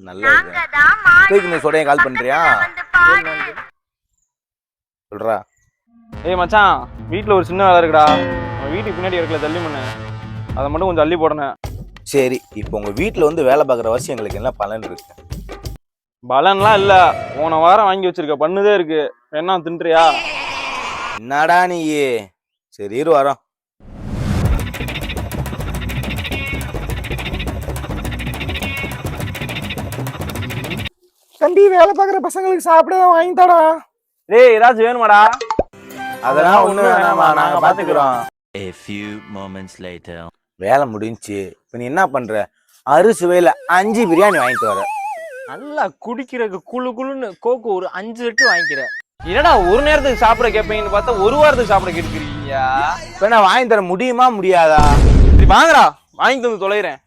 நல்ல நீ சொல்றேன் கால் பண்றியா சொல்றா. ஏய் மச்சான், வீட்டில் ஒரு சின்ன வேலை இருக்குடா. நம்ம வீட்டுக்கு பின்னாடி இருக்கல தள்ளி மண்ணு, அதை மட்டும் கொஞ்சம் அள்ளி போடணும். சரி, இப்போ உங்க வீட்டில் வந்து வேலை பார்க்குற வச்சு எங்களுக்கு என்ன பலன் இருக்கு? பலன்லாம் இல்லை, போன வாரம் வாங்கி வச்சிருக்க பண்ணுதே இருக்கு. என்ன தின்றியா? என்னடா நீ? சரி இரு வரோம். தம்பி, வேலை பார்க்குற பசங்களுக்கு சாப்பிடதான் வாங்கி தாடா. டேய், ஏதாச்சும் வேணுமாடா? அதெல்லாம் ஒண்ணு வேணாமா, நாங்க பாத்துக்கிறோம். A few moments later. வேலை முடிஞ்சுச்சு. இப்ப நீ என்ன பண்ற? அரிசி வேலை 5 பிரியாணி வாங்கிட்டு வர. நல்லா குடிக்கிறதுக்கு குழு குழுன்னு கோக்கு ஒரு 5 லிட்டர் வாங்கிக்கிறேன். என்னடா ஒரு நேரத்துக்கு சாப்பிட கேட்பீங்கன்னு பார்த்தா ஒரு வாரத்துக்கு சாப்பிட கேட்கிறீங்க. இப்ப நான் வாங்கி தர முடியுமா முடியாதா? சரி வாங்கடா, வாங்கி தந்து தொலைகிறேன்.